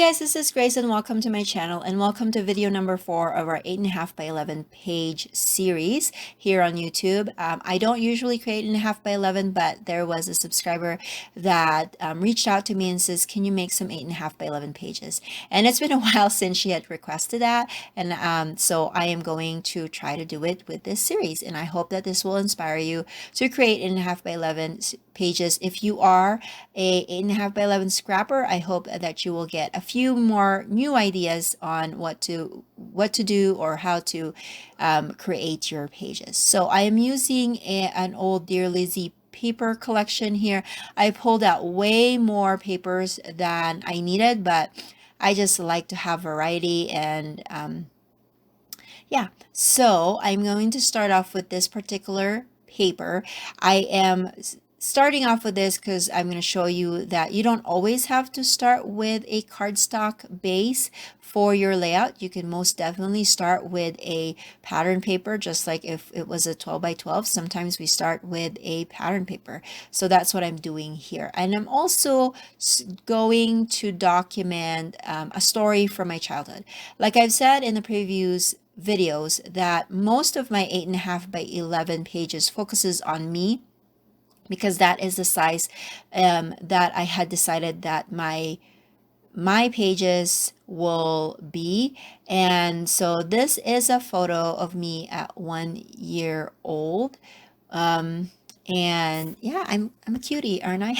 guys, this is Grace and welcome to my channel and welcome to video number 4 of our 8.5 by 11 page series here on YouTube. I don't usually create 8.5 by 11, but there was a subscriber that reached out to me and says, can you make some 8.5 by 11 pages? And it's been a while since she had requested that, and so I am going to try to do it with this series, and I hope that this will inspire you to create 8.5 by 11 pages. If you are a 8.5 by 11 scrapper, I hope that you will get a few more new ideas on what to do or how to create your pages. So I am using an old Dear Lizzie paper collection here. I pulled out way more papers than I needed, but I just like to have variety, and yeah, so I'm going to start off with this particular paper. I am starting off with this because I'm going to show you that you don't always have to start with a cardstock base for your layout. You can most definitely start with a pattern paper, just like if it was a 12 by 12. Sometimes we start with a pattern paper. So that's what I'm doing here. And I'm also going to document a story from my childhood. Like I've said in the previous videos, that most of my 8.5 by 11 pages focuses on me, because that is the size that I had decided that my pages will be. And so this is a photo of me at 1 year old. And yeah, I'm a cutie, aren't I?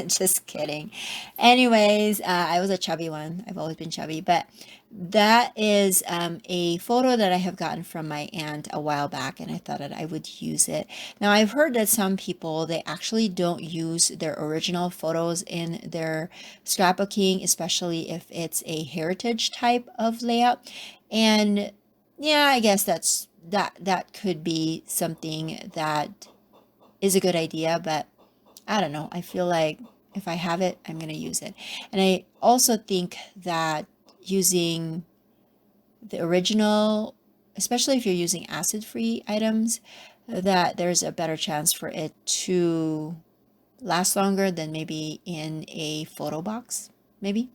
Just kidding. Anyways, I was a chubby one. I've always been chubby, but that is a photo that I have gotten from my aunt a while back, and I thought that I would use it. Now, I've heard that some people, they actually don't use their original photos in their scrapbooking, especially if it's a heritage type of layout. And yeah, I guess that could be something that is a good idea, but I don't know. I feel like if I have it, I'm going to use it. And I also think that using the original, especially if you're using acid-free items, that there's a better chance for it to last longer than maybe in a photo box, maybe.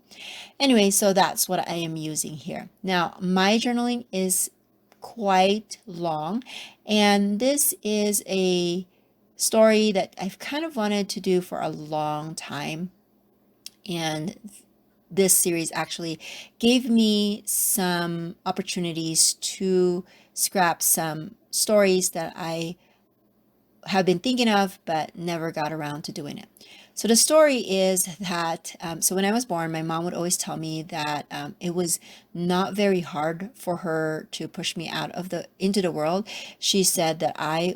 Anyway, so that's what I am using here. Now, my journaling is quite long, and this is a story that I've kind of wanted to do for a long time. And this series actually gave me some opportunities to scrap some stories that I have been thinking of but never got around to doing it. So the story is that so when I was born, my mom would always tell me that it was not very hard for her to push me out of into the world. She said that I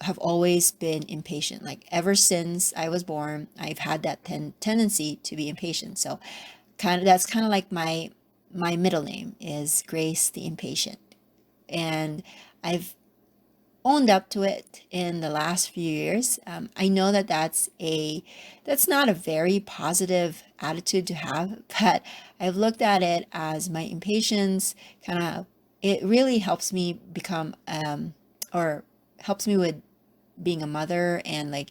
have always been impatient. Like ever since I was born, I've had that tendency to be impatient. So that's kind of like my middle name is Grace the Impatient. And I've owned up to it in the last few years. I know that that's not a very positive attitude to have, but I've looked at it as my impatience kind of, it really helps me become or helps me with being a mother, and like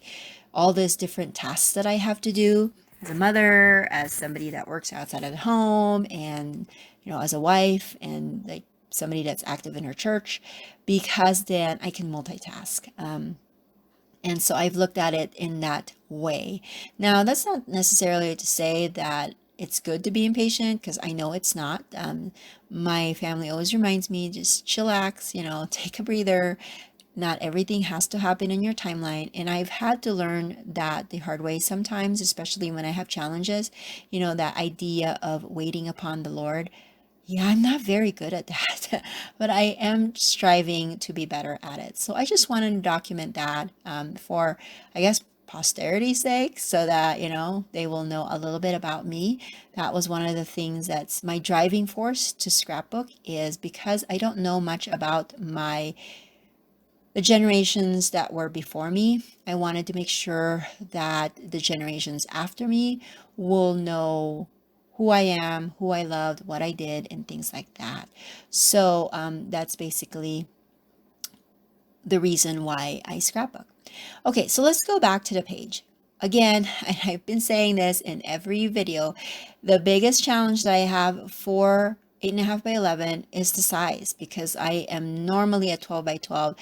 all these different tasks that I have to do as a mother, as somebody that works outside of the home, and as a wife, and like somebody that's active in her church, because then I can multitask. And so I've looked at it in that way. Now, that's not necessarily to say that it's good to be impatient, because I know it's not. My family always reminds me, just chillax, take a breather. Not everything has to happen in your timeline. And I've had to learn that the hard way sometimes, especially when I have challenges, that idea of waiting upon the Lord. Yeah, I'm not very good at that, but I am striving to be better at it. So I just wanted to document that for, I guess, posterity's sake, so that, they will know a little bit about me. That was one of the things that's my driving force to scrapbook, is because I don't know much about the generations that were before me. I wanted to make sure that the generations after me will know who I am, who I loved, what I did, and things like that. So that's basically the reason why I scrapbook. Okay, so let's go back to the page. again, and I've been saying this in every video, the biggest challenge that I have for 8.5 by 11 is the size, because I am normally a 12 by 12,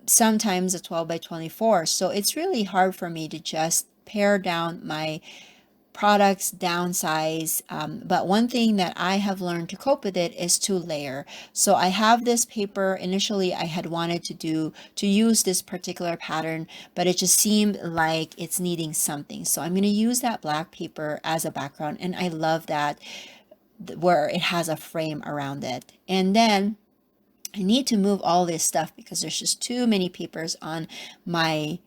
sometimes a 12 by 24. So it's really hard for me to just pare down my products, downsize. But one thing that I have learned to cope with it is to layer. So I have this paper. Initially, I had wanted to use this particular pattern, but it just seemed like it's needing something. So I'm going to use that black paper as a background, and I love that where it has a frame around it. And then I need to move all this stuff because there's just too many papers on my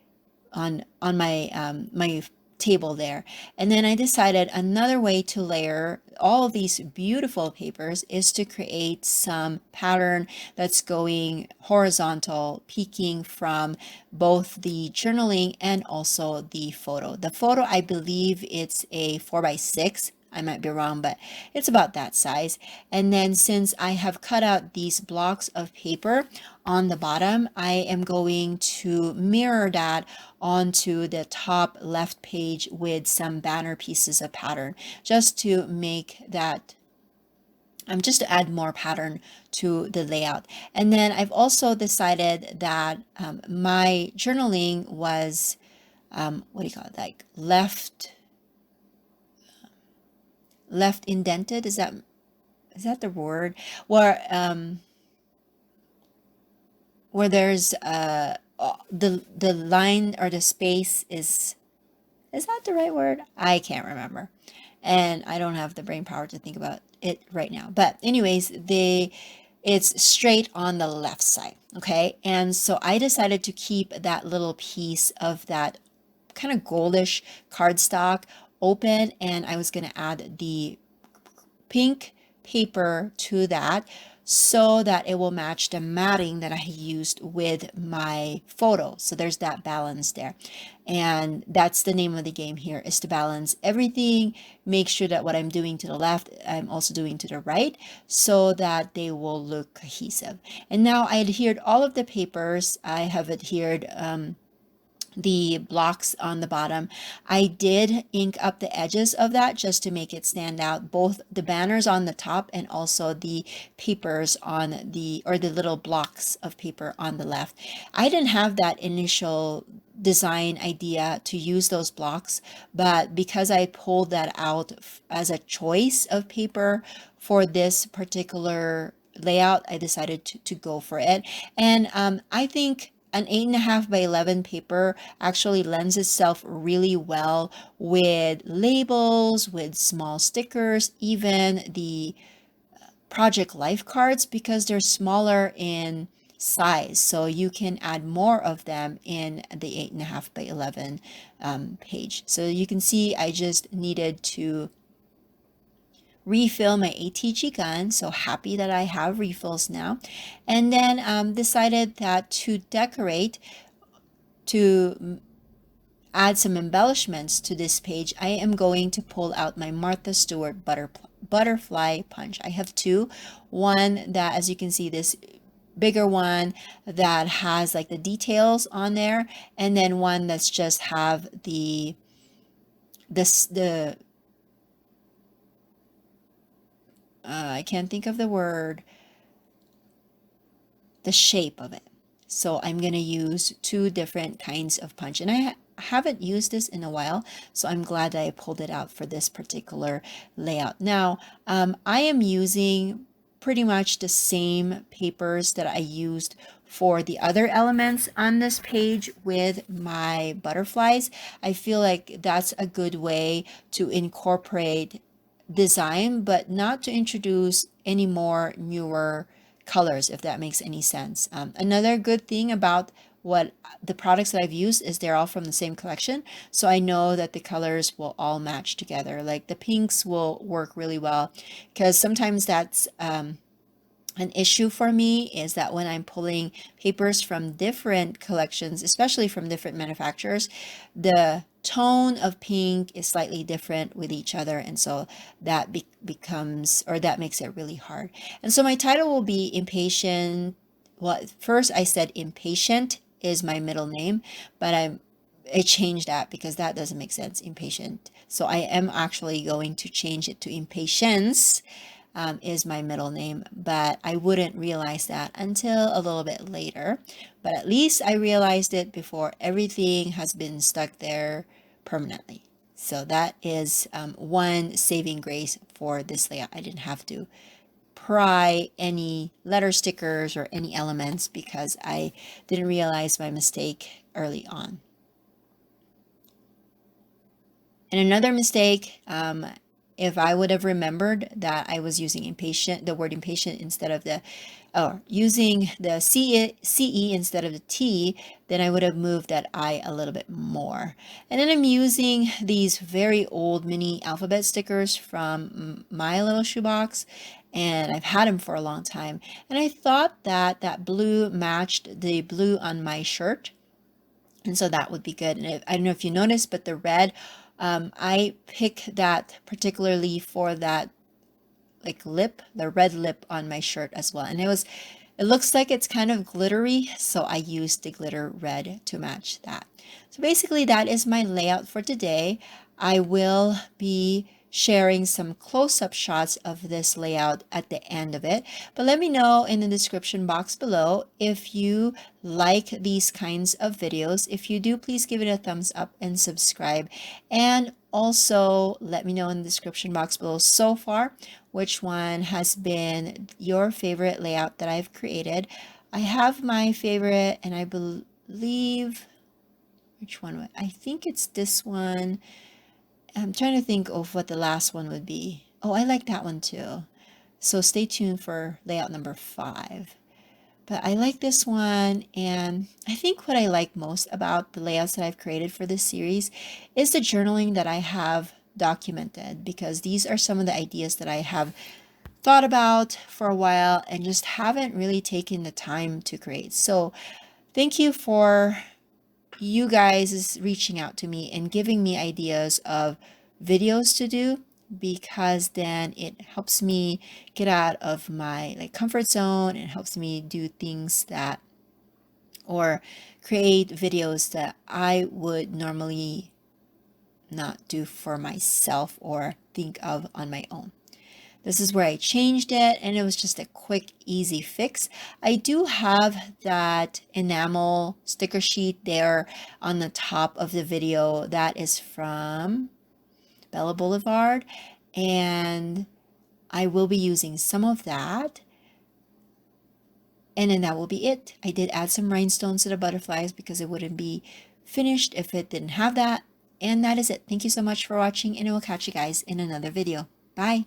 my table there. And then I decided another way to layer all of these beautiful papers is to create some pattern that's going horizontal, peeking from both the journaling and also the photo. The photo, I believe it's a 4 by 6. I might be wrong, but it's about that size. And then since I have cut out these blocks of paper on the bottom, I am going to mirror that onto the top left page with some banner pieces of pattern, just to make that just to add more pattern to the layout. And then I've also decided that my journaling was what do you call it, like left indented, is that the word, where there's the line or the space is that the right word? I can't remember, and I don't have the brain power to think about it right now. But anyways, it's straight on the left side, okay? And so I decided to keep that little piece of that kind of goldish cardstock open, and I was going to add the pink paper to that so that it will match the matting that I used with my photo. So there's that balance there. And that's the name of the game here, is to balance everything, make sure that what I'm doing to the left, I'm also doing to the right, so that they will look cohesive. And now I adhered all of the papers. I have adhered the blocks on the bottom. I did ink up the edges of that just to make it stand out, both the banners on the top and also the papers on the little blocks of paper on the left. I didn't have that initial design idea to use those blocks, but because I pulled that out as a choice of paper for this particular layout, I decided to go for it. And I think an 8.5 by 11 paper actually lends itself really well with labels, with small stickers, even the project life cards, because they're smaller in size. So you can add more of them in the 8.5 by 11 page. So you can see I just needed to refill my ATG gun. So happy that I have refills now. And then decided that to decorate, to add some embellishments to this page, I am going to pull out my Martha Stewart butterfly punch. I have two. One that, as you can see, this bigger one that has like the details on there, and then one that's just have the I can't think of the word, the shape of it. So I'm going to use two different kinds of punch, and I haven't used this in a while, so I'm glad that I pulled it out for this particular layout. Now, I am using pretty much the same papers that I used for the other elements on this page with my butterflies. I feel like that's a good way to incorporate design, but not to introduce any more newer colors, if that makes any sense. Another good thing about what the products that I've used is they're all from the same collection, so I know that the colors will all match together. Like the pinks will work really well, because sometimes that's an issue for me, is that when I'm pulling papers from different collections, especially from different manufacturers, the tone of pink is slightly different with each other, and so that becomes, or that makes it really hard. And so my title will be Impatient. Well, first I said Impatient is my middle name, but I'm I changed that because that doesn't make sense, impatient. So I am actually going to change it to impatience, is my middle name, but I wouldn't realize that until a little bit later. But at least I realized it before everything has been stuck there permanently. So that is one saving grace for this layout. I didn't have to pry any letter stickers or any elements because I didn't realize my mistake early on. And another mistake, if I would have remembered that I was using impatient, the word impatient instead of the, or using the CE instead of the T, then I would have moved that I a little bit more. And then I'm using these very old mini alphabet stickers from My Little Shoebox, and I've had them for a long time. And I thought that that blue matched the blue on my shirt, and so that would be good. And I don't know if you noticed, but the red, I picked that particularly for that like lip, the red lip on my shirt as well. And it looks like it's kind of glittery, so I used the glitter red to match that. So basically that is my layout for today. I will be sharing some close-up shots of this layout at the end of it, but let me know in the description box below if you like these kinds of videos. If you do, please give it a thumbs up and subscribe, and also let me know in the description box below so far which one has been your favorite layout that I've created. I have my favorite, and I believe, which one? I think it's this one. I'm trying to think of what the last one would be. Oh, I like that one too. So stay tuned for layout number 5. But I like this one, and I think what I like most about the layouts that I've created for this series is the journaling that I have documented, because these are some of the ideas that I have thought about for a while and just haven't really taken the time to create. So thank you for you guys reaching out to me and giving me ideas of videos to do, because then it helps me get out of my like comfort zone and helps me do things that, or create videos that I would normally not do for myself or think of on my own. This is where I changed it, and it was just a quick, easy fix. I do have that enamel sticker sheet there on the top of the video. That is from Bella Boulevard, and I will be using some of that. And then that will be it. I did add some rhinestones to the butterflies because it wouldn't be finished if it didn't have that. And that is it. Thank you so much for watching, and I will catch you guys in another video. Bye!